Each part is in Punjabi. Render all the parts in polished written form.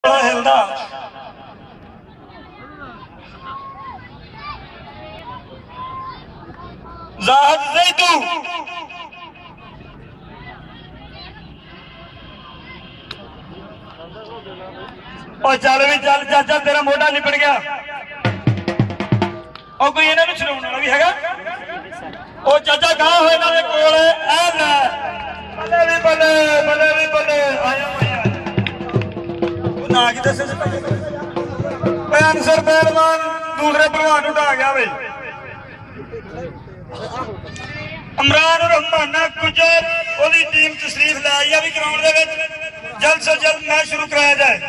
हिलदा ज़ाहद ज़ैदू और चल भी चल चाचा तेरा मोटा निपट गया और कोई इन्हां नूं छड़ाउण वाला भी हैगा ਉਹ ਚਾਚਾ ਗਾਂ ਹੋਏ ਇਹਨਾਂ ਦੇ ਕੋਲ ਐ ਲੈ ਬੱਲੇ ਵੀ ਬੱਲੇ ਬੱਲੇ ਵੀ ਬੱਲੇ ਆਇਆ ਹੋਇਆ ਉਹ ਨਾ ਕੀ ਦੱਸੇ ਸੀ ਓਏ ਅਨਸਰ ਪਹਿਲਵਾਨ ਦੂਸਰੇ ਪਹਿਲਵਾਨ ਨੂੰ ਢਾ ਗਿਆ ਵੇ ਇਮਰਾਨ ਰਹਿਮਾਨਾ ਗੁਜਰ ਉਹਦੀ ਟੀਮ ਤਸ਼ਰੀਫ ਲੈ ਆਈ ਆ ਵੀ ਗਰਾਊਂਡ ਦੇ ਵਿੱਚ ਜਲਦ ਤੋਂ ਜਲਦ ਮੈਚ ਸ਼ੁਰੂ ਕਰਾਇਆ ਜਾਏ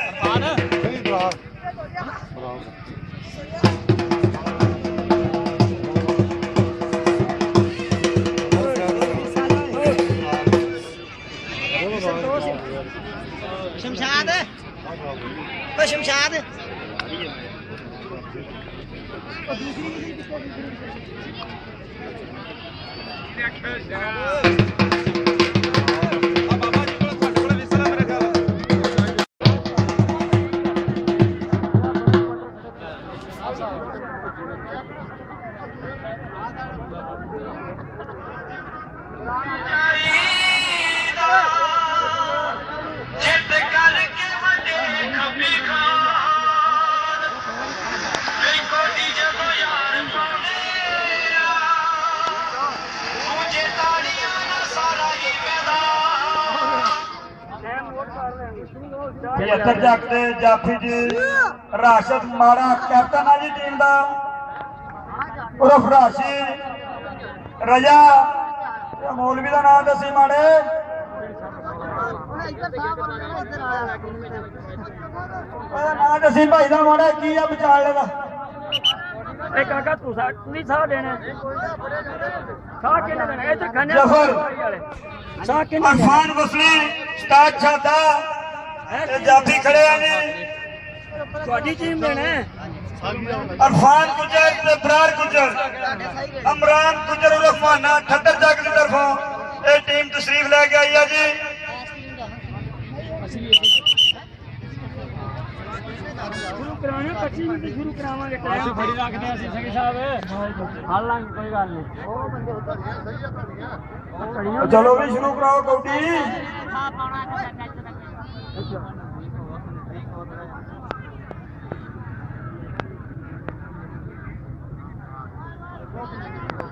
शमशाद शमशाद पचहत्तर जग दे जाफी जी राशिद माड़ा कैप्टन है जी टीम का उर्फ राशि रजा मौलवी का नाम दसी माड़े नाम दसी भाई का माड़ा की है बचाल लेगा काका तू नहीं साह देना साह किन्ने देना इधर खाने जफर साह किन्ने अरफान वसली स्टार्ट छाता जाफी खड़े हैं जी ਤੁਹਾਡੀ ਟੀਮ देना अरफान गुजर ते बरार गुजर इमरान गुजर रहमाना 78 जग की तरफों ये टीम तशरीफ लेके आई है जी शुरू कराने 25 मिनट शुरू करावांगे टाइम फड़ी रखदे ਅਸੀਂ ਸਿੰਘ ਸਾਹਿਬ ਹੱਲ ਲਾਂਗੇ ਕੋਈ ਗੱਲ ਨਹੀਂ चलो भी शुरू कराओ कौटी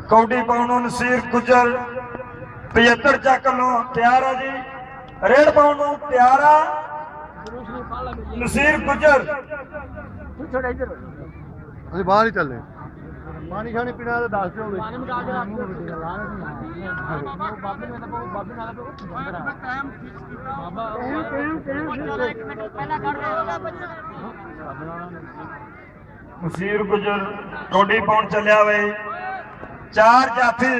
कौडी पाउन नसीर गुजर 75 चक लो तैयार है जी रेड पाउन तैयार है नसीर गुजर थोड़ा इधर ਅਸੀਂ ਬਾਹਰ ਹੀ ਚੱਲੇ ਪਾਣੀ ਖਾਣੇ ਪੀਣਾ ਤਾਂ ਦੱਸ ਦਿਓ ਪਾਣੀ ਮਗਾ ਕੇ ਰੱਖ ਬਾਬੇ ਨੂੰ ਤਾਂ ਬਾਬੇ ਨਾਲ ਟਾਈਮ ਬਾਬਾ ਇੱਕ ਮਿੰਟ ਪਹਿਲਾਂ ਕੱਢ ਰਹੇ नसीर गुजर कौडी पाउन चलिया वे चार जाफी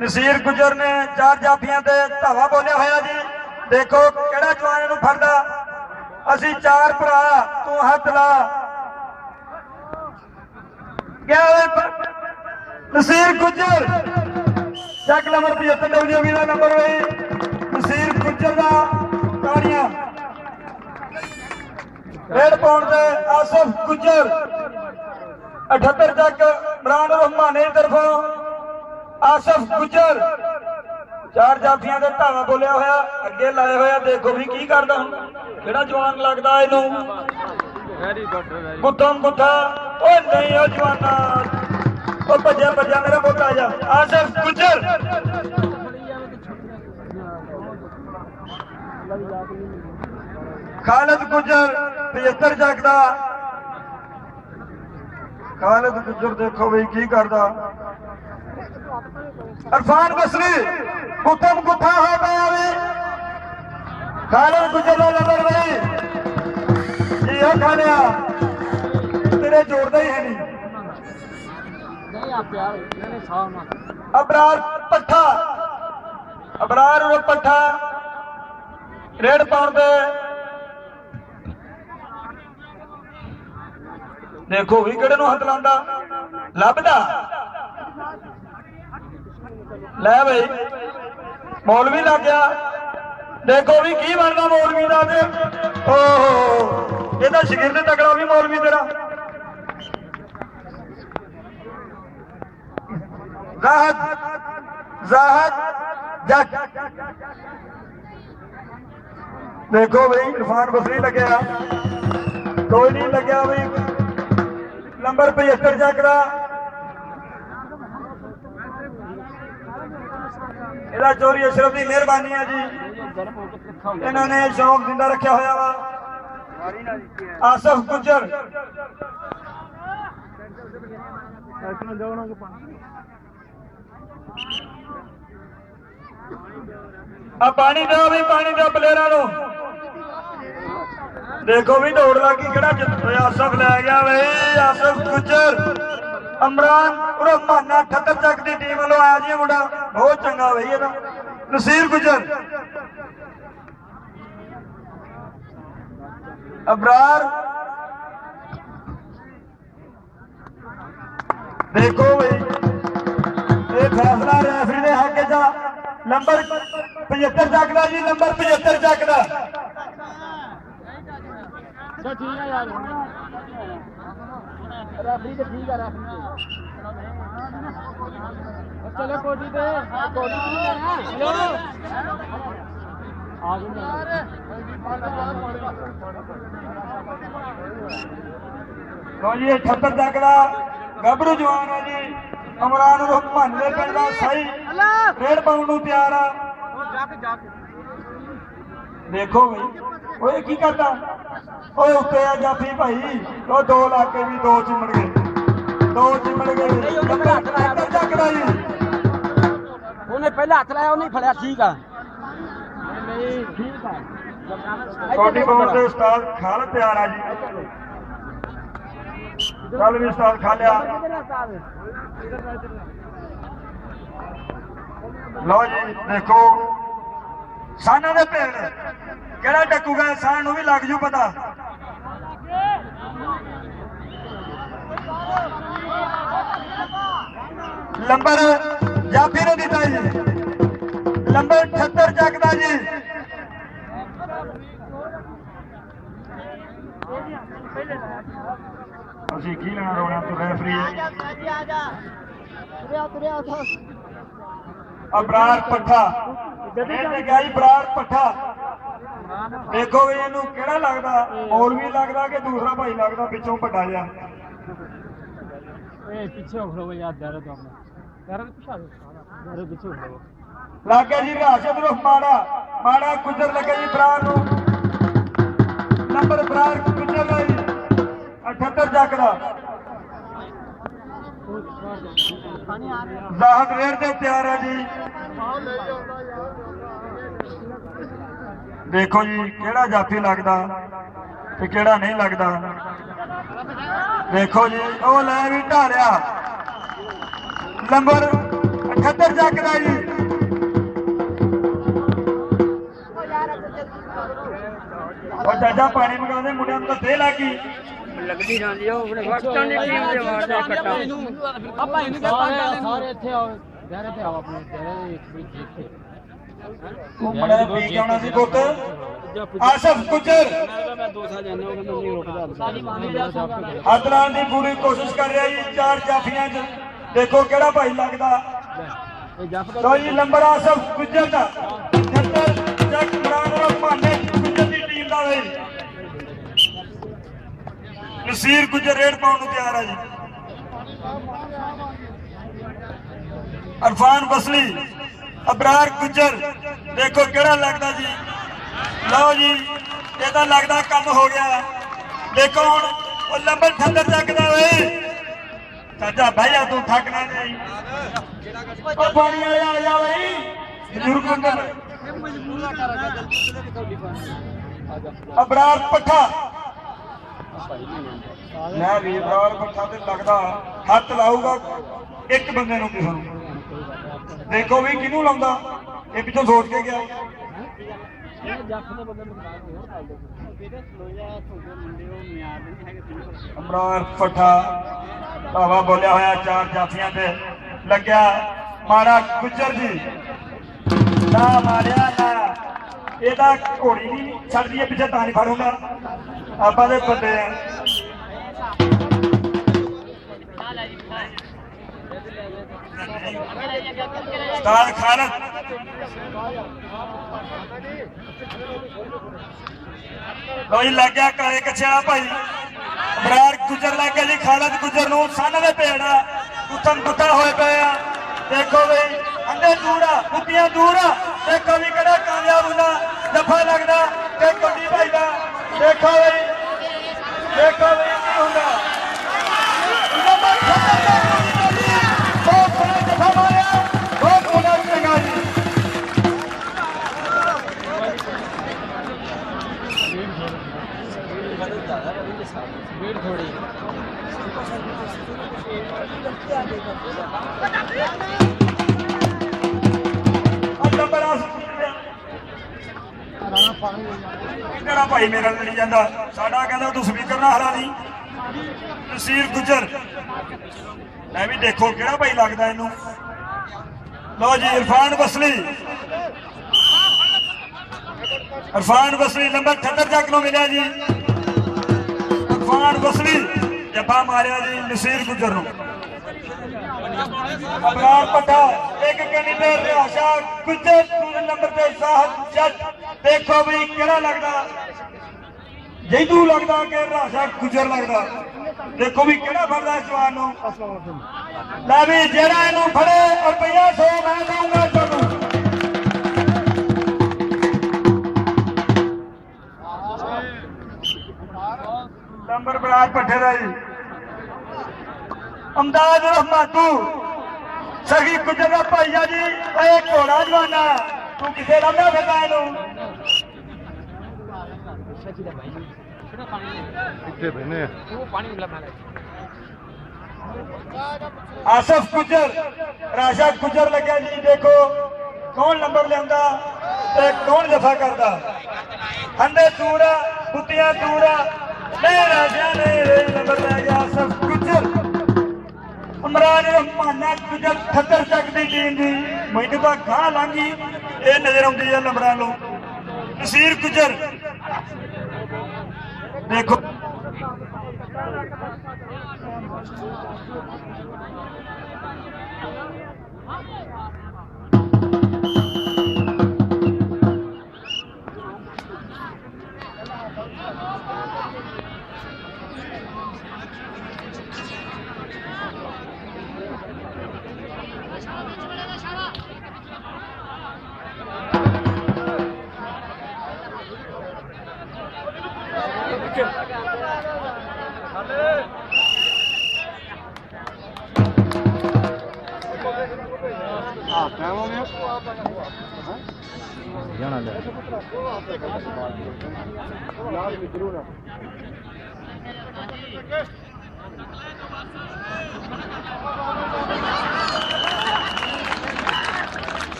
नसीर गुजर ने चार जाफियां ते धावा बोलिया होया जी देखो केड़ा जवान नूं फड़दा असी चार भरा तू हथ ला क्या नसीर गुजर चक नंबर 75 डब्ल्यूबी का नंबर वे नसीर गुजर का ताड़ियां रेड पाउंड से आसिफ गुजर 78 तक इमरान रहमाने की तरफों आसिफ गुजर चार जाफियां दे धावा बोलिया होया अगे लाए होया देखो भी की करदा हुण केड़ा जवान लगदा इनू गुत्थम गुत्था ओ नहीं ओ जवाना ओ भज्जा भज्जा मेरा पुत्त आ जा आसिफ गुजर खालिद गुजर 75 जगदा खालिद गुजर देखो भाई की करदा अरफान बसरी गुत्थम गुत्था हो गया भी खालिद गुजर का नंबर भाई जी हो खालिया तेरे जोड़दा ही है नहीं अबरार पट्ठा अबरार और पट्ठा रेड पाउंड दे देखो भी किहड़े नूं हथ लाउंदा लभदा लै भाई मौलवी लग गया देखो भी की बनदा मौलवी दा ते ओहो ਇਹਦਾ ਸ਼ਗਿਰਦ ਤਕੜਾ ਵੀ ਮੌਲਵੀ ਤੇਰਾ। ਜ਼ਾਹਦ ਜੱਟ देखो भाई इरफान बसरी लगे कोई नहीं लगे भाई नंबर 75 जगदा ਇਹਦਾ ਚੋਰੀ ਅਸ਼ਰਫ ਦੀ ਮਿਹਰਬਾਨੀ ਹੈ ਜੀ ਇਹਨਾਂ ਨੇ ਸ਼ੌਕ ਜ਼ਿੰਦਾ ਰੱਖਿਆ ਹੋਇਆ ਵਾ। ਆਸਫ ਗੁੱਜਰ ਆ ਪਾਣੀ ਦਿਓ ਵੀ ਪਾਣੀ ਦਿਓ ਪਲੇਅਰਾਂ ਨੂੰ। देखो भी दौड़ लगी कि आसफ लै गया बई आसफ गुजर इमरान माना 78 चक की टीम वालों आया जी मुंडा बहुत चंगा बई है नसीर गुजर अबरार। देखो बई ये फैसला रेफरी ने हक जा नंबर 75 चक का जी नंबर 75 चक का ठीक है यार रेफरी तो ठीक है रेफरी चलो कोटी पे चलो लो जी 78 तक का गबरू जवान है जी इमरान रहमान दे पिंड दा सही रेड पाउंड नूं तैयार आ। देखो भाई ओए की करदा ओए उत्ते आ जाफी भाई ओ 2 लाके भी 2 चिमड़ गए जकड़ा जी ਉਹਨੇ ਪਹਿਲਾਂ ਹੱਥ ਲਾਇਆ ਉਹਨੇ ਫੜਿਆ ਠੀਕ ਆ ਕੋਟੀ ਬਾਉਂਡ ਦੇ ਉਸਤਾਦ ਖਾਲ ਤਿਆਰ ਆ ਜੀ ਕੱਲ ਵੀ ਉਸਤਾਦ ਖਾਲਿਆ। ਲਓ ਜੀ ਦੇਖੋ ਸਾਨਾਂ ਦੇ ਪਿੰਡ ਕਿਹੜਾ ਟੱਕੂਗਾ ਇਨਸਾਨ ਨੂੰ ਵੀ ਲੱਗ ਜੂ ਪਤਾ। ਨੰਬਰ ਜਾਫੀ ਨੇ ਦਿੱਤਾ ਜੀ ਨੰਬਰ 78 ਚੱਕਦਾ ਜੀ ਅਸੀਂ ਕੀ ਲੈਣਾ ਰੋਣਾ ਤੂੰ ਰੈਫਰੀ ਅਬਰਾਰ ਪੱਠਾ ਇਹਨੇ ਗਿਆ ਜੀ ਬਰਾਰ ਪੱਠਾ। ਦੇਖੋ ਵੀ ਇਹਨੂੰ ਕਿਹੜਾ ਲੱਗਦਾ ਮੌਲਵੀ ਲੱਗਦਾ ਕਿ ਦੂਸਰਾ ਭਾਈ ਲੱਗਦਾ ਪਿੱਛੋਂ ਵੱਡਾ ਜਿਹਾ। ਪਿੱਛੇ ਹੋ ਖੜੋ ਯਾਰ ਦਰਦ ਆਪਣਾ ਦਰਦ ਪਿੱਛੇ ਦਰਦ ਪਿੱਛੇ ਹੋ ਖੜੋ ਲੱਗੇ ਜੀ ਰਿਆਸਤ ਰੁਖ ਮਾੜਾ ਗੁਜਰ ਲੱਗੇ ਜੀ ਬਰਾਰ ਨੂੰ ਨੰਬਰ ਬਰਾਰ ਗੁਜਰ ਦਾ ਜੀ 78 ਚੱਕ ਦਾ ਜ਼ਾਹਦ ਰੇਡ ਤੇ ਤਿਆਰ ਹੈ ਜੀ। देखो जी केड़ा जाफी लगता ते केड़ा नहीं लगता। देखो जी ओ लै भी ढालिया नंबर 78 चक का जी और चाचा पानी मंगा दे मुंडिया तो दे लागी लगदी ਜਾਂਦੀ ਉਹ ਆਪਣੇ ਵਕਤਾਂ ਦੀ ਟੀਮ ਦੇ ਵਾਰਦਾ ਕੱਟਾ ਆਪਾਂ ਇਹਨੂੰ ਸਾਰੇ ਇੱਥੇ ਆਓ ਯਾਰ ਇੱਥੇ ਆਓ ਆਪਣੇ ਤੇਰੇ ਇੱਕ ਵੀ ਦੇਖੇ घूमने पी के आना सी पुत आसफ गुजर मैं 2 साल जाने हो गए नहीं रुकदा हथ लाने की पूरी कोशिश कर रहा जी 4 जाफियां च देखो केड़ा भाई लगदा तो जी नंबर आसफ गुजर दा 78 चक इमरान रहमान गुजर दी टीम दा वे नसीर गुजर रेड पाउंड नूं तैयार है जी। इरफान बसली अबरार गुजर देखो केड़ा लगता जी। लो जी ये लगता कम हो गया। देखो हुण नंबर 78 चकदा वे चाचा भाई तू थकना नहीं पानी वाले आ जा भाई बुजुर्ग अबरार पट्ठा मैं भी अबरार पट्ठा ते लगदा हथ लाऊगा एक बंदे नूं किसे नूं। देखो भी किनू लाउंदा ये पिछों सोच के गया इमरान पट्ठा भावा बोलिया होया 4 जाफियां ते लग्या मारा गुजर जी ना मारिया ना ਇਹਦਾ ਘੋੜੀ ਨਹੀਂ ਛੱਡਦੀ ਪਿੱਛੇ ਤਾਂ ਨਹੀਂ ਫੜੂਗਾ ਆਪਾਂ ਦੇ ਬੰਦੇ ਆ ਉਸਤਾਦ ਖਾਲਦ ਲੋ ਜੀ ਲੱਗ ਗਿਆ ਕਾਲੇ ਕੱਛਾ ਭਾਈ ਬਰਾੜ ਗੁਜਰ ਲੱਗ ਗਿਆ ਜੀ ਖਾਲਦ ਗੁਜਰ ਨੂੰ ਸੰਨ ਦੇ ਪੇੜਾ ਉਥਮ ਗੁੱਟਾ ਹੋਏ ਪਏ ਆ ਦੇਖੋ ਬਈ ਅੰਡੇ ਦੂਰ ਆ ਕੁੱਤੀਆਂ ਦੂਰ ਆ ਦੇਖੋ ਵੀ ਕਿਹੜਾ ਕਾਮਯਾਬ ਹੁੰਦਾ ਜੱਫਾ ਲੱਗਦਾ ਤੇ ਕੋਡੀ ਭਾਈ ਦਾ ਦੇਖੋ ਬਈ ਕੀ ਹੁੰਦਾ ਨੰਬਰ 77 ਬਹੁਤ ਸੋਹਣਾ ਜੱਫਾ ਮਾਰਿਆ ਬਹੁਤ ਮੁੰਡਾ ਚੰਗਾ ਜੀ ਕਿਹੜਾ ਭਾਈ ਮੇਰਾ ਲੜੀ ਜਾਂਦਾ ਸਾਡਾ ਕਹਿੰਦਾ ਤੂੰ ਸਪੀਕਰ ਨਾ ਹਲਾ ਦੀ ਨਸੀਰ ਗੁਜਰ ਮੈਂ ਵੀ ਦੇਖੋ ਕਿਹੜਾ ਭਾਈ ਲੱਗਦਾ ਇਹਨੂੰ ਲੋ ਜੀ ਇਰਫਾਨ ਬਸਰੀ ਨੰਬਰ 78 ਚੱਕ ਨੂੰ ਮਿਲਿਆ ਜੀ ਇਰਫਾਨ ਬਸਰੀ ਜੱਫਾ ਮਾਰਿਆ ਜੀ ਨਸੀਰ ਗੁਜਰ ਨੂੰ ਅਬਰਾਰ ਪੱਠਾ ਇੱਕ ਕੰਨੀ ਤੇ ਰਿਆਸ਼ਾ ਗੁਜਰ ਦੂਜੇ ਨੰਬਰ ਤੇ ਸਾਹਿਬ ਜੱਟ ਦੇਖੋ ਵੀ ਕਿਹੜਾ ਲੱਗਦਾ ਜੈਦੂ ਲੱਗਦਾ ਕਿ ਰਾਸ਼ਾ ਗੁਜਰ ਲੱਗਦਾ ਦੇਖੋ ਵੀ ਕਿਹੜਾ ਫੜਦਾ ਇਸ ਜਵਾਨ ਨੂੰ ਲੈ ਵੀ ਜਿਹੜਾ ਇਹਨੂੰ ਫੜੇ ਰੁਪਈਆ 100 ਮੈਂ ਦਊਂਗਾ ਤੁਹਾਨੂੰ ਨੰਬਰ ਬਰਾੜ ਪੱਠੇ ਦਾ ਜੀ ਅਮਦਾਦ ਰਹਿਮਾਤੂ ਸਹੀ ਗੁਜਰ ਦਾ ਭਾਈਆ ਜੀ ਇਹ ਘੋੜਾ ਜਵਾਨਾ ਤੂੰ ਕਿੱਥੇ ਲੱਭਦਾ ਫਿਰਦਾ ਇਹਨੂੰ ਕਿੱਥੇ ਬੈਨੇ ਆਸਫ ਗੁਜਰ ਰਾਸ਼ਾ ਗੁਜਰ ਲੱਗਿਆ ਜੀ ਦੇਖੋ ਕੌਣ ਨੰਬਰ ਲਿਆਉਂਦਾ ਤੇ ਕੌਣ ਜਫਾ ਕਰਦਾ ਹੰਡੇ ਦੂਰ ਆ ਕੁੱਤੀਆਂ ਦੂਰ ਆ ਲੈ ਰਾਜਾ ਨੇ ਨੰਬਰ ਲੈ ਗਿਆ ਆਸਫ ਗੁਜਰ ਇਮਰਾਨ ਰਹਿਮਾਨਾ ਗੁਜਰ 78 ਚੱਕ ਦੀ ਟੀਮ ਦੀ ਮੈਨੂੰ ਤਾਂ ਗਾਂ ਲਾਂਗੀ ਇਹ ਨਜ਼ਰ ਆਉਂਦੀ ਹੈ ਨੰਬਰਾਂ ਨੂੰ ਨਸੀਰ ਗੁਜਰ ਦੇਖੋ ਟਾਈਮ ਹੋ ਗਿਆ ਜਾਣਾ ਲੈ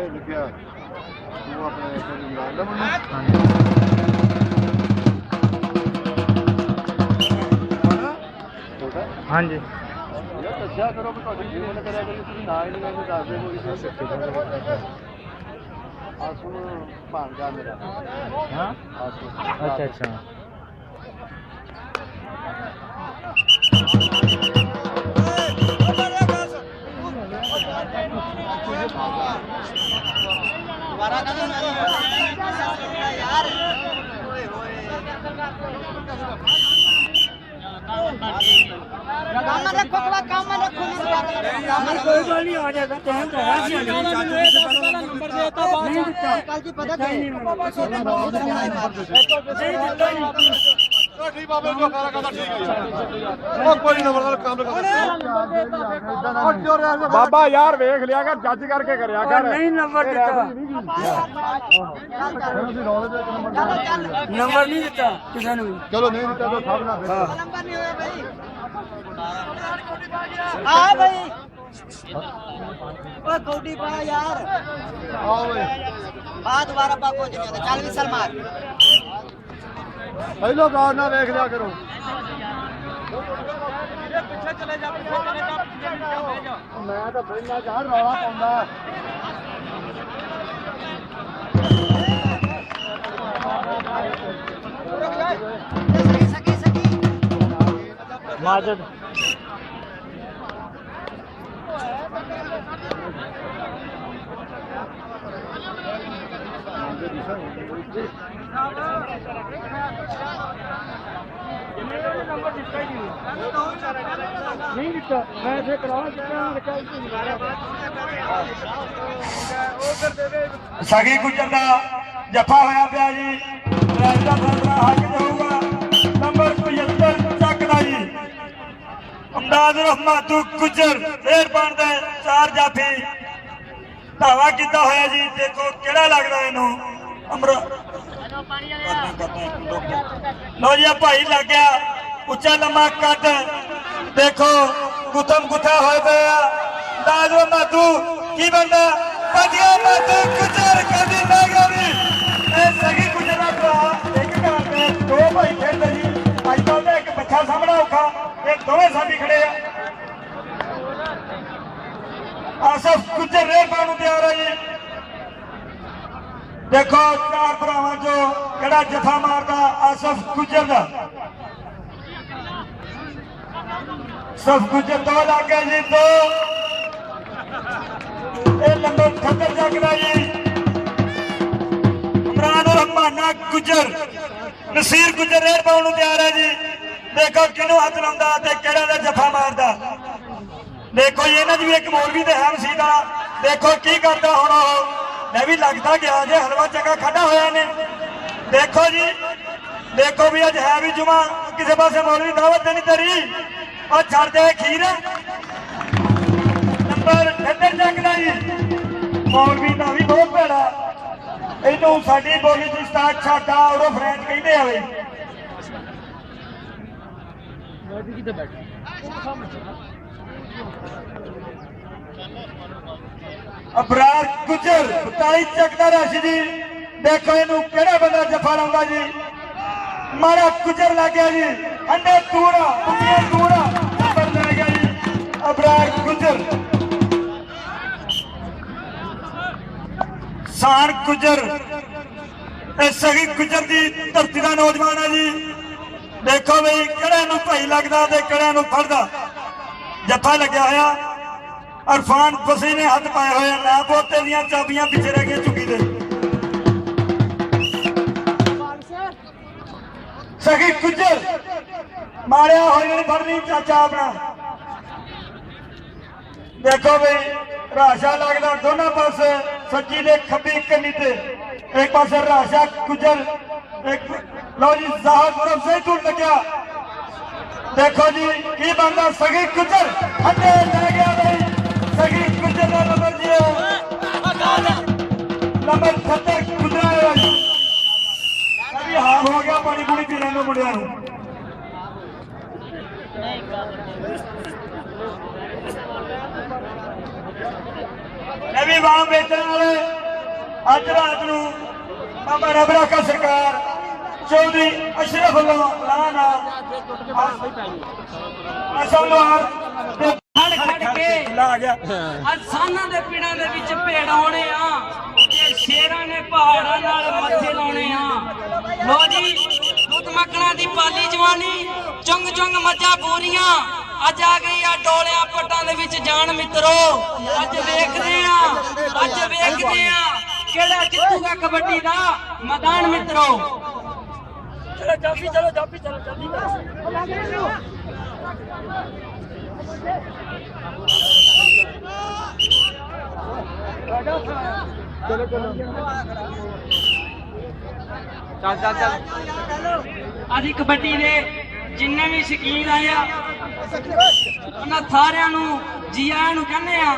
ਲਿਖਿਆ ਤੂੰ ਆਪਣੇ ਹਾਂਜੀ ਯਾਰ ਦੱਸਿਆ ਕਰੋ ਕਿ ਤੁਹਾਡੀ ਟੀਮ ਨੇ ਕਰਿਆ ਕਰੀ ਤੁਸੀਂ ਨਾ ਹੀ ਨਹੀਂ ਮੈਨੂੰ ਦੱਸ ਦੇ ਕੋਈ ਆਸੂ ਭਾਂਜਾ ਮੇਰਾ ਹਾਂ ਅੱਛਾ ਅੱਛਾ कोई बात नहीं आ जाएगा टाइम तो है नंबर देता कल की पता ਠੀਕ ਬਾਬੇ ਜੋ ਖਾਰਾ ਕਰਦਾ ਠੀਕ ਹੈ ਉਹ ਕੋਈ ਨੰਬਰ ਕੰਮ ਕਰਦਾ ਬਾਬਾ ਯਾਰ ਵੇਖ ਲਿਆ ਕਰ ਜੱਜ ਕਰਕੇ ਕਰਿਆ ਕਰ नहीं नंबर देता नंबर नहीं देता किसी ने ਚਲੋ ਨਹੀਂ ਦਿੱਤਾ ਤਾਂ ਸਭ ਨਾਲ नंबर नहीं होया भाई हाँ भाई ਓਏ ਗੋਡੀ ਪਾ ਯਾਰ ਆਓ ਓਏ ਬਾਅਦ ਦੁਬਾਰਾ ਬਾਪੂ ਜੀ ਨੇ ਚੱਲ ਵੀ ਸਲਮਾਨ ਪਹਿਲੋ ਗੌਰ ਨਾਲ ਵੇਖ ਲਿਆ ਕਰੋ ਪਿੱਛੇ ਚਲੇ ਜਾ ਮੈਂ ਤਾਂ ਪਹਿਲਾਂ ਚਾਹ ਰੌਲਾ ਪਾਉਂਦਾ ਮਾਜਦ ਨਹੀਂ ਦਿੱਤਾ ਮੈਂ ਇੱਥੇ ਕਰਾਉਣਾ ਚਾਹੁੰਦਾ ਰੱਖਿਆ ਸਗੀ ਗੁੱਜਰ ਦਾ ਜੱਫਾ ਹੋਇਆ ਪਿਆ ਜੀ ਰਾਜਾ ਫੈਸਲਾ ਹੱਕ ਜਾਊਗਾ ਨੰਬਰ 75 ਚੱਕ ਦਾ ਜੀ ਅਮਦਾਦ ਰਹਿਮਤੂ ਗੁੱਜਰ ਫੇਰ ਬਣਦਾ 4 ਜਾਫੀ ਧਾਵਾ ਕੀਤਾ ਹੋਇਆ ਜੀ ਦੇਖੋ ਕਿਹੜਾ ਲੱਗਦਾ ਇਹਨੂੰ ਲੋ ਜੀ ਭਾਈ ਲੱਗ ਗਿਆ ਉੱਚਾ ਲੰਮਾ ਕੱਟ ਦੇਖੋ ਗੁੱਥਮ ਗੁੱਥਾ ਹੋਏ ਪਿਆ ਅਮਦਾਦ ਰਹਿਮਤੂ ਕੀ ਬਣਦਾ ਵਧੀਆ ਮਾਤੂ ਗੁੱਜਰ ਕਦੀ ਨਾ ਗਾਵੀ ਇਹ ਸਗੀ ਗੁੱਜਰ ਦਾ ਭਰਾ ਇੱਕ ਘਰ ਦੇ ਦੋ ਭਾਈ ਖੇਡਦੇ ਜੀ ਅੱਜ ਕੱਲ੍ਹ ਦਾ ਇੱਕ ਬੱਚਾ ਸਾਹਮਣਾ ਔਖਾ ਇਹ ਦੋਵੇਂ ਸਾਡੀ ਖੜੇ ਆ ਆਸਫ ਗੁੱਜਰ ਰੇਡ ਪਾਉਣ ਨੂੰ ਤਿਆਰ ਹੈ ਜੀ ਦੇਖੋ 4 ਭਰਾਵਾਂ ਚੋਂ ਕਿਹੜਾ ਜੱਫਾ ਮਾਰਦਾ ਆਸਫ ਗੁੱਜਰ ਦਾ ਸਫ ਗੁੱਜਰ 2 ਲੱਗ ਗਿਆ ਜੀ 2 ਇਹ ਨੰਬਰ 78 ਚੱਕਦਾ ਜੀ ਇਮਰਾਨ ਰਹਿਮਾਨਾ ਗੁੱਜਰ ਨਸੀਰ ਗੁੱਜਰ ਰੇਡ ਪਾਉਣ ਨੂੰ ਤਿਆਰ ਹੈ ਜੀ ਦੇਖੋ ਕਿਹਨੂੰ ਹੱਥ ਲਾਉਂਦਾ ਤੇ ਕਿਹੜਾ ਦਾ ਜੱਫਾ ਮਾਰਦਾ ਦੇਖੋ ਜੀ ਇਹਨਾਂ ਦੀ ਵੀ ਇੱਕ ਮੌਲਵੀ ਤੇ ਹੈ ਮਸੀਹ ਦਾ ਦੇਖੋ ਕੀ ਕਰਦਾ ਹੁਣ ਉਹ ਮੈਂ ਵੀ ਲੱਗਦਾ ਗਿਆ ਜੇ ਹਲਵਾ ਚੰਗਾ ਖਾਧਾ ਹੋਇਆ ਨੇ ਦੇਖੋ ਜੀ ਦੇਖੋ ਵੀ ਅੱਜ ਹੈ ਵੀ ਜੁਮਾ ਕਿਸੇ ਪਾਸੇ ਮੌਲਵੀ ਦਾਵਤ ਨਹੀਂ ਤੇਰੀ ਉਹ ਛੱਡ ਦੇ ਖੀਰ ਨੰਬਰ 78 ਚੱਕਦਾ ਜੀ ਮੌਲਵੀ ਦਾ ਵੀ ਬਹੁਤ ਭੈੜਾ ਇਹਨੂੰ ਸਾਡੀ ਬੋਲੀ ਦੀ ਉਸਤਾਦ ਛਾਟਾ ਔਰ ਫਰੈਂਚ ਕਹਿੰਦੇ ਆ ਬਈ ਕਿੱਥੇ ਬੈਠਾ ਅਬਰਾਰ ਗੁੱਜਰ 42 ਚੱਕਦਾ ਰਾਸ਼ੀ ਜੀ ਦੇਖੋ ਇਹਨੂੰ ਕਿਹੜਾ ਬੰਦਾ ਜੱਫਾ ਲਾਉਂਦਾ ਜੀ ਮਾਰਾ ਗੁੱਜਰ ਲੱਗ ਗਿਆ ਜੀ ਅੰਡੇ ਤੂੜਾ ਪੁੱਟੀਆਂ ਤੂੜਾ ਨੰਬਰ ਲੈ ਗਿਆ ਜੀ ਅਬਰਾਰ ਗੁੱਜਰ ਸਾਨ ਗੁੱਜਰ ਇਹ ਸਗੀ ਗੁੱਜਰ ਦੀ ਧਰਤੀ ਦਾ ਨੌਜਵਾਨ ਹੈ ਜੀ ਦੇਖੋ ਬਈ ਕਿਹੜੇ ਨੂੰ ਭਾਈ ਲੱਗਦਾ ਤੇ ਕਿਹੜੇ ਨੂੰ ਫੜਦਾ ਜੱਫਾ ਲੱਗਿਆ ਹੋਇਆ ਅਰਫਾਨ ਫਸੀ ਨੇ ਹੱਥ ਪਾਏ ਹੋਏ ਨਾ ਪੋਤੇ ਦੀਆਂ ਚਾਬੀਆਂ ਪਿੱਛੇ ਰਹਿ ਗਈਆਂ ਝੁੱਗੀ ਦੇ ਸਗੀ ਗੁੱਜਰ ਮਾਰਿਆ ਹੋਇਆ ਨਹੀਂ ਫੜਨੀ ਚਾਚਾ ਆਪਣਾ ਦੇਖੋ ਬਈ ਰਾਸ਼ਾ ਲੱਗਦਾ ਦੋਨਾਂ ਪਾਸੇ ਸੱਜੀ ਦੇ ਖੱਬੀ ਕੰਨੀ ਤੇ ਇੱਕ ਪਾਸੇ ਰਾਸ਼ਾ ਗੁੱਜਰ ਇੱਕ ਲਓ ਜੀ ਜ਼ਾਹਰ ਗੁਰਮ ਸੇ ਟੁੱਟ ਲੱਗਿਆ ਦੇਖੋ ਜੀ ਕੀ ਬਣਦਾ ਸਗੀ ਗੁੱਜਰ ਹੱਥੇ ਲੈ ਗਿਆ ਬਈ ਸਗੀ ਗੁੱਜਰ ਦਾ ਨੰਬਰ ਜੀ ਨੰਬਰ 70 ਗੁੱਜਰਾ ਹੈ ਜੀ ਅਭੀ ਹਾਲ ਹੋ ਗਿਆ ਪਾਣੀ ਪੂਣੀ ਪੀਣ ਨੂੰ ਮੁੰਡਿਆਂ ਨੂੰ ਇਹ ਵੀ ਵਾਂ ਵੇਚਣ ਵਾਲੇ ਅੱਜ ਰਾਤ ਨੂੰ ਬਾਬਾ ਰੱਬ ਰਾਖਾ ਸਰਕਾਰ ਚੌਧਰੀ ਅਸ਼ਰਫ ਵੱਲੋਂ ਲਾਣਾ ਅਸਲਵਾਰ ਖੜ ਖੜ ਕੇ ਲਾ ਗਿਆ ਅਸਾਨਾਂ ਦੇ ਪਿੰਡਾਂ ਦੇ ਵਿੱਚ ਭੇੜ ਆਉਣੇ ਆ ਤੇ ਸ਼ੇਰਾਂ ਨੇ ਪਹਾੜਾਂ ਨਾਲ ਮੱਥੇ ਲਾਉਣੇ ਆ ਲੋ ਜੀ ਦੁੱਧ ਮੱਖਣਾ ਦੀ ਪਾਲੀ ਜਵਾਨੀ ਚੁੰਗ ਚੁੰਗ ਮੱਝਾਂ ਪੂਰੀਆਂ ਅੱਜ ਆ ਗਈ ਆ ਡੋਲਿਆਂ ਪੱਟਾਂ ਦੇ ਵਿੱਚ ਜਾਣ ਮਿੱਤਰੋ ਅੱਜ ਵੇਖਦੇ ਆ ਕਿਹੜਾ ਜਿੱਤੂਗਾ ਕਬੱਡੀ ਦਾ ਮੈਦਾਨ ਮਿੱਤਰੋ ਚਲੋ ਜਾਫੀ ਚਲੋ ਜਲਦੀ ਚੱਲ ਆਦੀ ਕਬੱਡੀ ਦੇ ਜਿੰਨੇ ਵੀ ਸ਼ੌਕੀਨ ਆਏ ਆ ਉਹਨਾਂ ਸਾਰਿਆਂ ਨੂੰ ਜੀ ਆਇਆਂ ਨੂੰ ਕਹਿੰਦੇ ਆ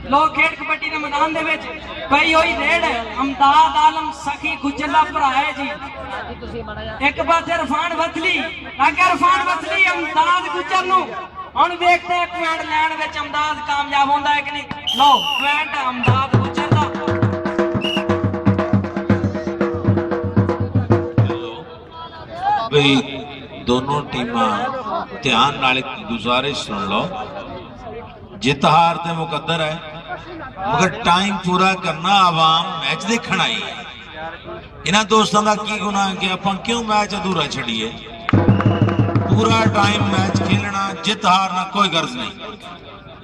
ਲੋਕ ਖੇਡ ਕਬੱਡੀ ਦੇ ਮੈਦਾਨ ਦੇ ਵਿੱਚ ਪਈ ਹੋਈ ਰੇਡ ਅਮਦਾਦ ਆਲਮ ਸਖੀ ਗੁੱਜਰ ਦਾ ਭਰਾ ਹੈ ਜੀ ਇੱਕ ਪਾਸੇ ਇਰਫਾਨ ਵਸਲੀ ਅਮਦਾਦ ਗੁੱਜਰ ਨੂੰ ਹੁਣ ਵੇਖਦੇ हैं पॉइंट लैन विच अमदाद कामयाब होंदा है कि नहीं। लो पॉइंट अमदाद गुजर दा। भाई दोनों टीमां ध्यान नाल गुजारिश सुन लो, जित हार ते मुकद्दर है मगर टाइम पूरा करना, आवाम मैच देखण आई है। इन्हां दोस्तां दा की गुनाह कि आपां क्यों मैच अधूरा छड़ीए। पूरा टाइम मैच खेलना, जित हारना कोई गर्ज नहीं।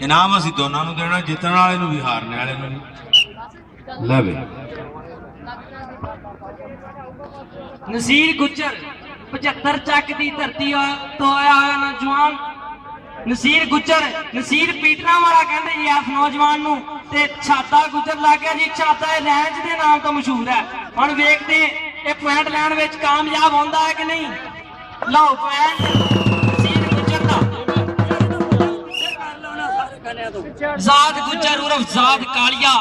इनाम असीं दोनों नूं देना, जितण वाले नूं भी हारने वाले नूं भी। ले वे नसीर गुजर 75 ਚੱਕ ਦੀ ਧਰਤੀ ਤੋਂ ਆਇਆ ਹੋਇਆ ਨੌਜਵਾਨ ਨਸੀਰ ਗੁੱਜਰ। ਨਸੀਰ ਪੀਟਣਾ ਵਾਲਾ ਕਹਿੰਦੇ ਜੀ ਇਸ ਨੌਜਵਾਨ ਨੂੰ, ਤੇ ਛਾਤਾ ਗੁੱਜਰ ਲੱਗ ਗਿਆ ਜੀ। ਛਾਤਾ ਇਹ ਰੈਂਚ ਦੇ ਨਾਮ ਤੋਂ ਮਸ਼ਹੂਰ ਹੈ। ਹੁਣ ਵੇਖਦੇ ਇਹ ਪੁਆਇੰਟ ਲੈਣ ਵਿੱਚ ਕਾਮਯਾਬ ਹੁੰਦਾ ਹੈ ਕਿ ਨਹੀਂ। ਲਓ ਪੁਆਇੰਟ ਨਸੀਰ ਗੁੱਜਰ ਦਾ। ਜ਼ਾਦ ਗੁੱਜਰ ਉਰਫ ਜ਼ਾਦ ਕਾਲੀਆ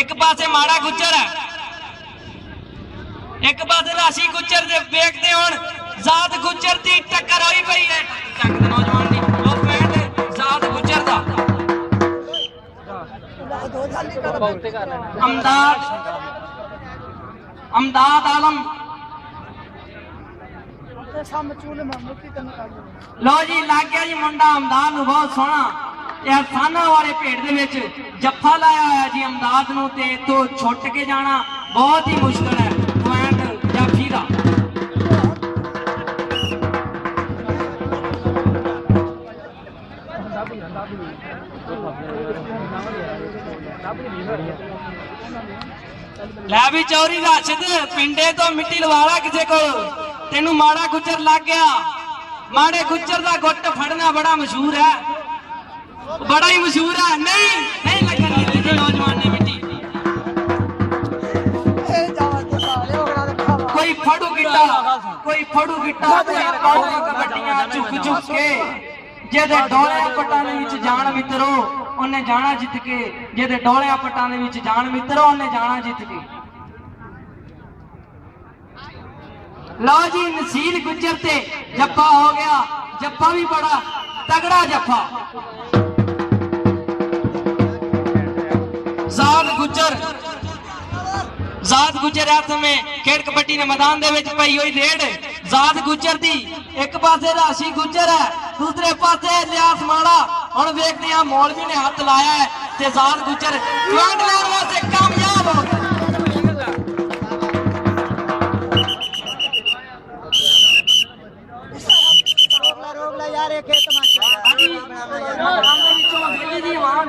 ਇੱਕ ਪਾਸੇ ਮਾੜਾ ਗੁੱਜਰ ਹੈ, एक पास राशि गुजर दे। देखते हुण ज़ाद गुजर दी टक्कर होई पई है चक दे नौजवान दी। लो पॉइंट ज़ाद गुजर दा। अमदाद आलम लो जी लग गया जी मुंडा अमदाद नूं बहुत सोहना। ਇਹ ਸਾਨਾ वाले भेड़ दे विच जफ्फा लाया होया जी अमदाद नूं, ते इत्थों छुट के जाना बहुत ही मुश्किल है। पॉइंट जाफी दा। लै भी चौरी राशिद पिंडे तो मिट्टी लवाला किसे को, तेनू माड़ा गुजर लग गया। माड़े गुजर दा गुट फड़ना बड़ा मशहूर है, बड़ा ही मशहूर है। नहीं नहीं लगन दी जी नौजवान ने मिट्टी। कोई फड़ू गिट्टा, कोई फड़ू गिट्टा, कोई पाऊगा कबड्डियां झुक झुक के। जेदे डोलिया पट्टां दे विच जान मित्रो उन्हें जाना जित के। जेदे डोलिया पट्टां दे विच जान मित्रो उन्हें जाना जित के। लो जी नसीर गुजर ते जप्पा हो गया। जप्पा भी बड़ा तगड़ा जप्पा। ज़ाद गुजर इस समय खेड कबड्डी ने मैदान दे विच पई हुई रेड ज़ाद गुजर दी। एक पासे राशि गुजर है, दूसरे पासे इलियास माड़ा। हुण वेखदे हां मौलवी ने हथ लाया है ते ज़ाद गुजर पॉइंट लैण वास्ते कामयाब हो गया।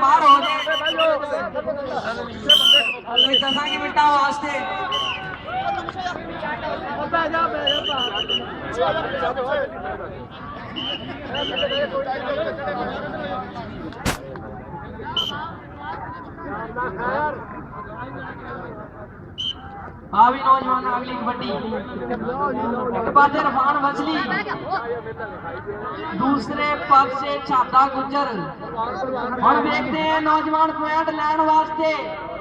बाहर हो मिनटा वास्ते भी नौजवान अगली कबड्डी। एक पासे इरफान वसली, दूसरे पासे छाता गुजर। हम देखते हैं नौजवान पॉइंट लैन वास्ते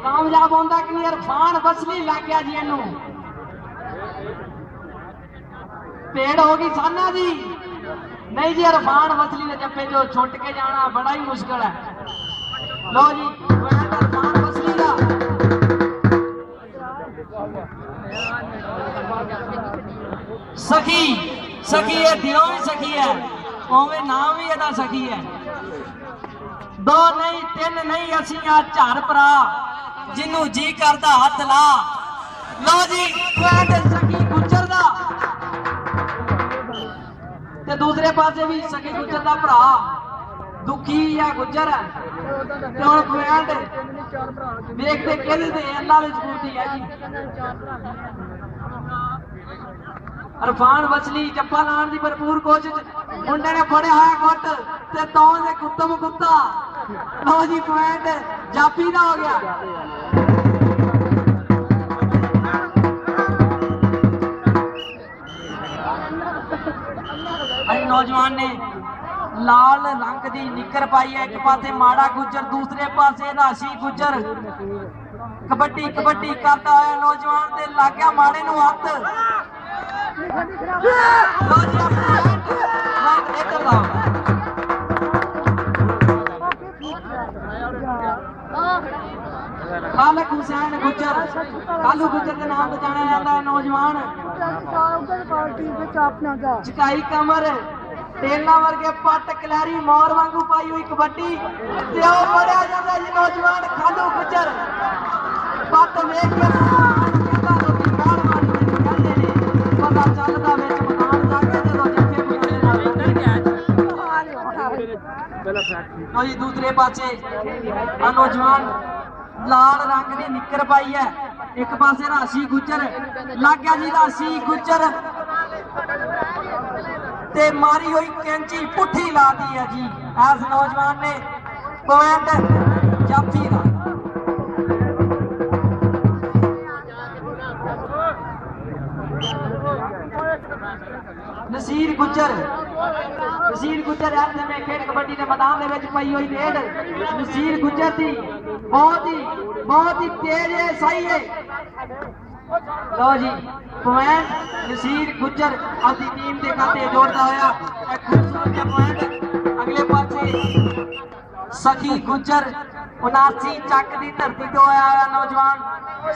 कामयाब होंदा कि नहीं। इरफान वसली लग गया जी इनू, पेड़ हो गई साना दी। नहीं जी इरफान वसली ने जप्पे जो छुट के जाना बड़ा ही मुश्किल है। लो जी पॉइंट इरफान वसली का। सखी सखी है, दिलों भी सखी है, ओवे नाम भी एदा सखी है। दो नहीं तीन नहीं असी चार भरा, जिन्नू जी करदा हथ ला। लो जी पॉइंट सखी गुजर दा। ते दूसरे पासे भी सखी गुजर दा भरा दुखी या गुजर है। ते हुण पॉइंट देखते कहदे ते अल्लाह दी जबूती है जी। इरफान वसली जप्पा लाने की भरपूर कोशिश, मुंडे ने फड़िया है गुट ते तो दे कुत्तम कुत्ता। लो जी पॉइंट जापी का हो गया। नौजवान ने लाल रंग की निकर पाई है। एक पासे माड़ा गुजर, दूसरे पासे राशि गुजर। कबड्डी कबड्डी करता है नौजवान ते लग गया माड़े नूं हथ। लो जी इधर आओ। ਖਾਲਕ ਹੁਸੈਨ ਗੁੱਜਰ, ਕਾਲੂ ਗੁੱਜਰ ਦੇ ਨਾਮ ਤੋਂ ਜਾਣਿਆ ਜਾਂਦਾ ਹੈ ਨੌਜਵਾਨ। ਚਕਾਈ ਕਮਰ, ਤੇਲਾਂ ਵਰਗੇ ਪੱਟ, ਕਲੈਰੀ ਮੋਰ ਵਾਂਗੂ ਪਾਈ ਹੋਈ ਕਬੱਡੀ ਤੇ ਉਹ ਬੜਿਆ ਜਾਂਦਾ ਜੀ ਨੌਜਵਾਨ ਖਾਲੂ ਗੁੱਜਰ। ਪੱਟ ਵੇਖ ਕੇ ਕਹਿੰਦਾ ਲੋਕੀ ਮੋਰ ਵਾਂਗੂ ਕਹਿੰਦੇ ਨੇ, ਪਤਾ ਚੱਲਦਾ ਵਿੱਚ ਮਕਾਨ ਜਾ ਕੇ ਜਦੋਂ ਜੱਫੇ ਬੁੱਲੇ ਨਾਲ ਲਓ ਜੀ ਦੂਸਰੇ ਪਾਸੇ ਆ ਨੌਜਵਾਨ ਲਾਲ ਰੰਗ ਦੀ ਨਿੱਕਰ ਪਾਈ ਹੈ, ਇੱਕ ਪਾਸੇ ਰਾਸ਼ੀ ਗੁੱਜਰ ਲੱਗ ਗਿਆ ਜੀ। ਰਾਸ਼ੀ ਗੁੱਜਰ ਤੇ ਮਾਰੀ ਹੋਈ ਕੈਂਚੀ ਪੁੱਠੀ ਲਾਤੀ ਹੈ ਜੀ ਇਸ ਨੌਜਵਾਨ ਨੇ। ਪੁਆਇੰਟ ਜਾਫੀ ਦਾ। ਨਸੀਰ ਗੁੱਜਰ ਇਸ ਸਮੇਂ ਖੇਡ ਕਬੱਡੀ ਦੇ ਮੈਦਾਨ ਦੇ ਵਿੱਚ ਪਈ ਹੋਈ ਰੇਡ ਨਸੀਰ ਗੁੱਜਰ ਦੀ ਬਹੁਤ ਹੀ ਤੇਜ਼ ਹੈ, ਸਹੀ ਹੈ। ਲਓ ਜੀ ਪੁਆਇੰਟ ਨਸੀਰ ਗੁੱਜਰ ਆਪਣੀ ਟੀਮ ਦੇ ਖਾਤੇ ਜੋੜਦਾ ਹੋਇਆ ਇੱਕ ਖੂਬਸੂਰਤ ਜਿਹਾ ਪੁਆਇੰਟ। ਅਗਲੇ ਪਾਸੇ ਸਖੀ ਗੁੱਜਰ 79 ਚੱਕ ਦੀ ਧਰਤੀ ਤੋਂ ਆਇਆ ਨੌਜਵਾਨ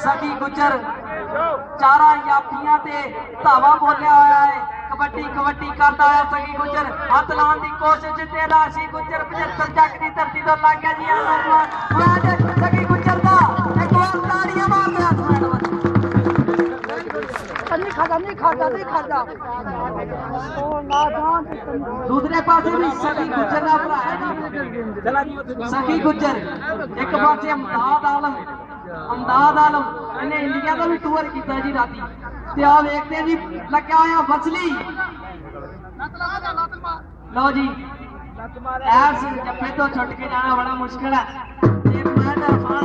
ਸਖੀ ਗੁੱਜਰ ਚਾਰਾਂ ਯਾਫੀਆਂ ਤੇ ਧਾਵਾ ਬੋਲਿਆ ਹੋਇਆ ਹੈ। ਕਬੱਡੀ ਕਰਦਾ ਹੋਇਆ ਸਖੀ ਗੁੱਜਰ ਹੱਥ ਲਾਉਣ ਦੀ ਕੋਸ਼ਿਸ਼ ਤੇ ਰਾਸ਼ੀ ਗੁੱਜਰ 75 ਚੱਕ ਦੀ ਧਰਤੀ ਤੋਂ ਲੱਗ ਗਿਆ ਜੀ ਨੌਜਵਾਨ। ਸਖੀ ਗੁੱਜਰ ਦਾ ਇੱਕ ਵਾਰ ਤਾੜੀਆਂ ਮਾਰਦੇ ਹੱਥ ਮੈਡ नहीं खाता दूसरे पासे भी सखी गुज्जर का भरा है जी। सखी गुज्जर एक पासे अमदाद आलम इन्हें इंडिया का भी टूर किया जी राती ते आ देखते जी लग्या होया फसली। लो जी ऐस जफ्फे तो छुट के जाना बड़ा मुश्किल है।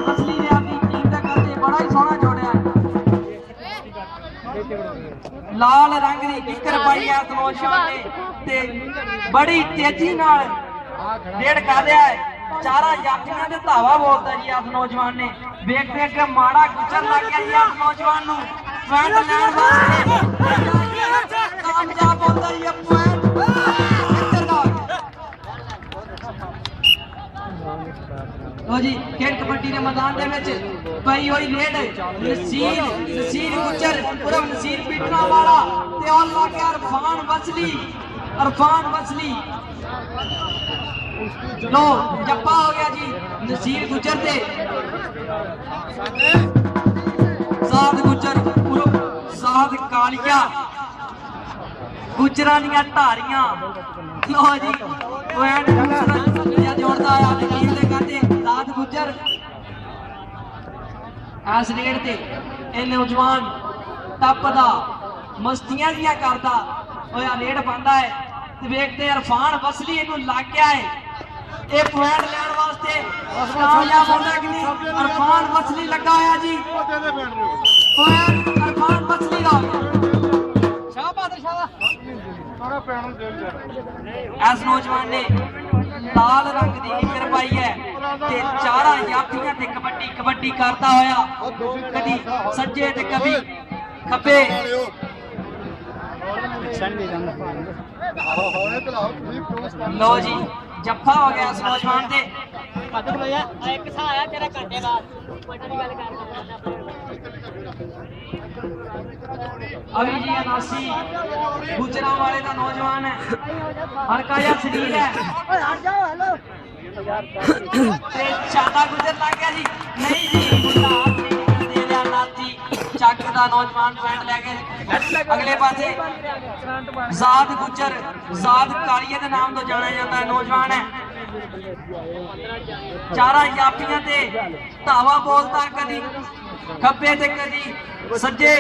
फसली ने अपनी टीम का करते बड़ा ही सोहना जोड़िया है। लाल रंग की किकर पाई है नौजवान ने ते बड़ी तेजी नाल डेढ़ कर रहा है। चारा यात्रियों ने धावा बोलता जी इस नौजवान ने। देखते कि माड़ा गुजर लग गया जी इस नौजवान नूं पॉइंट लैण वास्ते कामयाब होता जी पॉइंट किकर दा। लो जी खेल कबड्डी के मैदान दे विच पई होई रेड नसीर गुज्जर पूरा नसीर पीटना वाला ते और लग गया अरफान वसली। लो जप्पा हो गया जी नसीर गुज्जर ते साध गुज्जर साध कालिया गुज्जरां दियां धारियां। लो जी पॉइंट जोड़दा है टीम दे खाते साध गुज्जर इस रेड ते ये नौजवान टपदा मस्तियां दियां करदा होया रेड पांदा है ते वेखते अरफान वसली इनू लग गया है। ये पॉइंट लैण वास्ते कामयाब होंदा कि नहीं? अरफान वसली लगा होया जी पॉइंट अरफान वसली दा। इस नौजवान ने लाल रंग की निकर पाई है ते चारा याफियां ते कबड्डी करता होया कभी सज्जे ते कभी खब्बे। लो जी जफ्फा हो गया इस नौजवान से। अभी जी अनासी गुजरा वाले का नौजवान है हल्का या शरीर है शादा गुजर लग गया जी। नहीं जी दे दिया नाती चक का नौजवान पॉइंट लेके अगले पासे जाद गुजर जाद कालिया के नाम तो जाना जाता है नौजवान है। चारा याफियां ते धावा बोलता कदी खब्बे ते कदी सज्जे।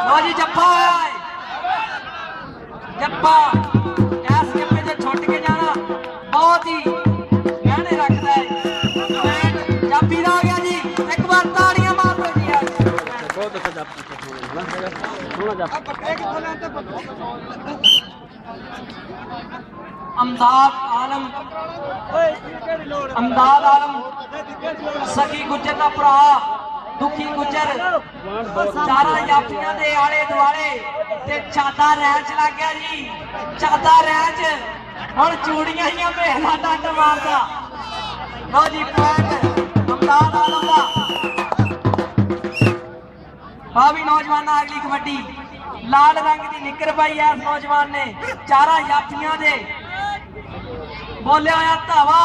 लो जी जप्पा होया है जप्पा ऐस जप्पे से छुट के जाना बहुत ही गहने रखता है। जाफी दा हो गया जी एक बार ताड़ियां मार दो जी। बहुत अच्छा जाफी अमदाद आलम सखी गुज्जर का भरा दुखी गुज्जर चारा याफियां दे आले दुआले ते चादा रैंच लग गया जी। चादा रैंच ਹੁਣ ਚੂੜੀਆਂ ਹੀ ਭੇਲਾ ਡੰਡ ਮਾਰਦਾ। ਲਓ ਜੀ ਪੁਆਇੰਟ ਅਮਦਾਦ ਆਲਮ ਦਾ। ਆ ਵੀ ਨੌਜਵਾਨਾਂ ਅਗਲੀ ਕਬੱਡੀ ਲਾਲ ਰੰਗ ਦੀ ਨਿੱਕਰ ਪਾਈ ਐ ਇਸ ਨੌਜਵਾਨ ਨੇ। ਚਾਰਾਂ ਜਾਫੀਆਂ ਦੇ ਬੋਲਿਆ ਹੋਇਆ ਧਾਵਾ।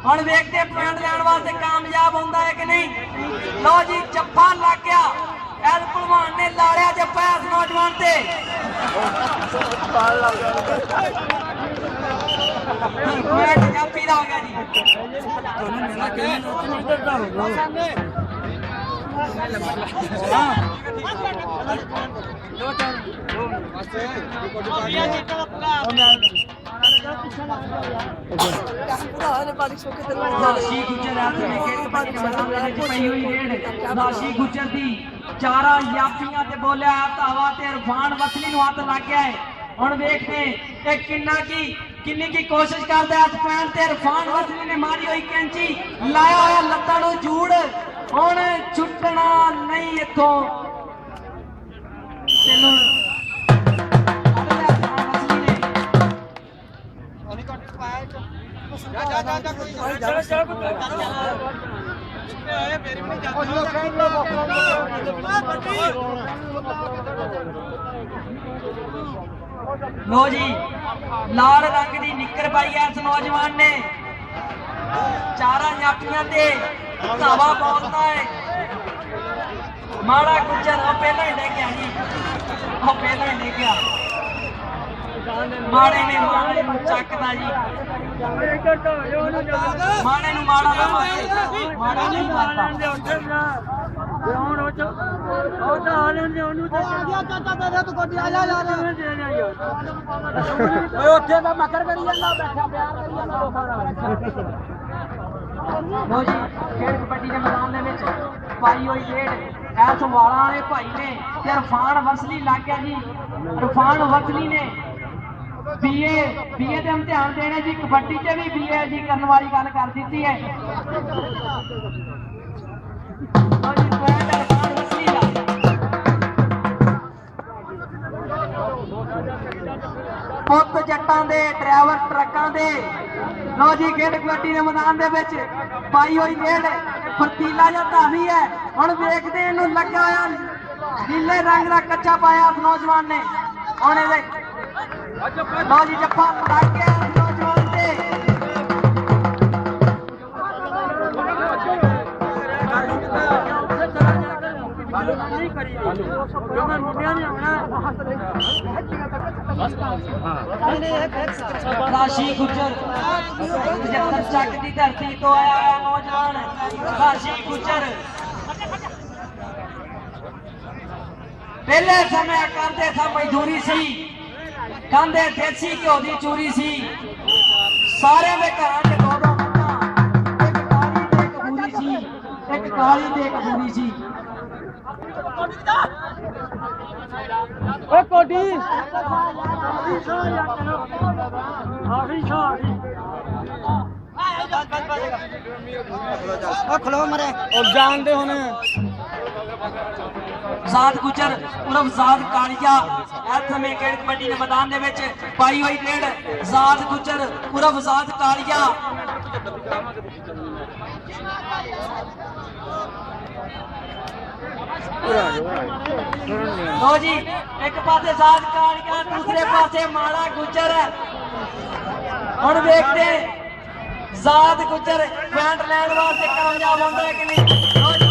ਹੁਣ ਵੇਖਦੇ ਪੁਆਇੰਟ ਲੈਣ ਵਾਸਤੇ ਕਾਮਯਾਬ ਹੁੰਦਾ ਹੈ ਕਿ ਨਹੀਂ। ਲਓ ਜੀ ਜੱਫਾ ਲੱਗ ਗਿਆ। ਐਸ ਭਲਵਾਨ ਨੇ ਲਾੜਿਆ ਜੱਫਾ ਇਸ ਨੌਜਵਾਨ ਤੇ। ਪੁਆਇੰਟ ਜਾਫੀ ਦਾ ਹੋ ਗਿਆ ਜੀ। ਨਾਸ਼ੀ ਗੁੱਜਰ ਨਾਸ਼ੀ ਗੁੱਜਰ ਦੀ ਚਾਰਾਂ ਯਾਫੀਆਂ ਤੇ ਬੋਲਿਆ ਧਾਵਾ ਤੇ ਇਰਫਾਨ ਵਸਲੀ ਨੂੰ ਹੱਥ ਲੱਗ ਗਿਆ ਹੈ। ਹੁਣ ਵੇਖਦੇ ਇਹ ਕਿੰਨੀ ਕੀ ਕੋਸ਼ਿਸ਼ ਕਰਦਾ ਹੈ। ਪੁਆਇੰਟ ਤੇ ਇਰਫਾਨ ਵਸਲੀ ਨੇ ਮਾਰੀ ਹੋਈ ਕੈਂਚੀ, ਲਾਇਆ ਹੋਇਆ ਲੱਤਾਂ ਨੂੰ ਜੂੜ। ਹੁਣ ਛੁੱਟਣਾ ਨਹੀਂ ਇੱਥੋਂ। ਤੈਨੂੰ ਲੋ ਜੀ ਲਾਲ ਰੰਗ ਦੀ ਨਿੱਕਰ ਪਾਈ ਐ ਇਸ ਨੌਜਵਾਨ ਨੇ। ਚਾਰਾਂ ਜਾਫੀਆਂ ਤੇ ਧਾਵਾ ਬੋਲਦਾ ਹੈ। ਮਾੜਾ ਗੁੱਜਰ ਉਹ ਪਹਿਲਾਂ ਹੀ ਡਿੱਗ ਗਿਆ ਜੀ। ਉਹ ਪਹਿਲਾਂ ਹੀ ਡਿੱਗ ਗਿਆ। ਮਾੜੇ ਨੂੰ ਚੱਕਦਾ ਜੀ। ਮਾੜੇ ਨੂੰ ਮਾੜਾ ਨਾ ਮਾਰੇ। ਮਾੜਾ ਨਹੀਂ ਮਾਰਦਾ। ਉੱਥੇ ਮੈਂ ਮਕਰ ਕਰੀ ਜਾਂਦਾ ਬੈਠਾ ਪਿਆਰ ਕਰੀ ਜਾਂਦਾ ਲੋਕਾਂ ਨਾਲ। ਲੋ ਜੀ ਖੇਡ ਕਬੱਡੀ ਦੇ ਮੈਦਾਨ ਦੇ ਵਿੱਚ ਪਾਈ ਹੋਈ ਖੇਡ ਐਸ ਵਾਲਾਂ ਵਾਲੇ ਭਾਈ ਨੇ ਤੇ ਇਰਫਾਨ ਵਸਲੀ ਲੱਗ ਗਿਆ ਜੀ। ਇਰਫਾਨ ਵਸਲੀ ਨੇ ਬੀਏ ਤੇ ਇਮਤਿਹਾਨ ਦੇਣੇ ਜੀ। ਕਬੱਡੀ ਤੇ ਵੀ ਬੀਏ ਜੀ ਕਰਨ ਵਾਲੀ ਗੱਲ ਕਰ ਦਿੱਤੀ ਹੈ। ਪੁੱਤ ਜੱਟਾਂ ਦੇ ਡਰਾਈਵਰ ਟਰੱਕਾਂ ਦੇ। ਲੋ ਜੀ ਖੇਡ ਕਬੱਡੀ ਦੇ ਮੈਦਾਨ ਦੇ ਵਿੱਚ ਪਾਈ ਹੋਈ ਖੇਡ ਫਰਤੀਲਾ ਜਾਂ ਧਾਵੀ ਹੈ। ਹੁਣ ਵੇਖਦੇ ਇਹਨੂੰ ਲੱਗਾ ਹੋਇਆ ਨੀਲੇ ਰੰਗ ਦਾ ਕੱਚਾ ਪਾਇਆ ਉਸ ਨੌਜਵਾਨ ਨੇ। ਹੁਣ ਇਹਦੇ ਲੋ ਜੀ ਜੱਫਾ ਲੱਗ ਗਿਆ ਨੌਜਵਾਨ ਤੇ। ਰਾਸ਼ੀ ਗੁੱਜਰ 75 ਚੱਕ ਦੀ ਧਰਤੀ ਤੋਂ ਆਇਆ ਹੋਇਆ ਨੌਜਵਾਨ ਰਾਸ਼ੀ ਗੁੱਜਰ। ਪਹਿਲੇ ਸਮੇਂ ਕਰਦੇ ਸਾਂ ਮਜ਼ਦੂਰੀ ਸੀ, ਖਾਂਦੇ ਦੇਸੀ ਘਿਓ ਦੀ ਚੂਰੀ ਸੀ। ਸਾਰਿਆਂ ਦੇ ਘਰਾਂ 'ਚ ਦੋ ਦੋ ਮੱਝਾਂ, ਇੱਕ ਕਾਲੀ ਤੇ ਇੱਕ ਬੂਰੀ ਸੀ। ਇੱਕ ਕਾਲੀ ਤੇ ਇੱਕ ਬੂਰੀ ਸੀ। ਓ ਕੋਡੀ ਖਲੋ ਮਰੇ ਉਹ ਜਾਣਦੇ ਹੁਣ। ਜ਼ਾਦ ਗੁੱਜਰ ਉਰਫ ਜ਼ਾਦ ਕਾਲੀਆ ਇਸ ਸਮੇਂ ਖੇਡ ਕਬੱਡੀ ਦੇ ਮੈਦਾਨ ਦੇ ਵਿੱਚ ਪਾਈ ਹੋਈ ਖੇਡ ਜ਼ਾਦ ਗੁੱਜਰ ਉਰਫ ਜ਼ਾਦ ਕਾਲੀਆ। ਲੋ ਜੀ ਇੱਕ ਪਾਸੇ ਜ਼ਾਦ ਕਾਲੀਆ ਦੂਸਰੇ ਪਾਸੇ ਮਾੜਾ ਗੁੱਜਰ। ਹੁਣ ਵੇਖਦੇ ਜ਼ਾਦ ਗੁੱਜਰ ਪੁਆਇੰਟ ਲੈਣ ਵਾਸਤੇ ਕਾਮਯਾਬ ਹੁੰਦਾ ਹੈ ਕਿ ਨਹੀਂ।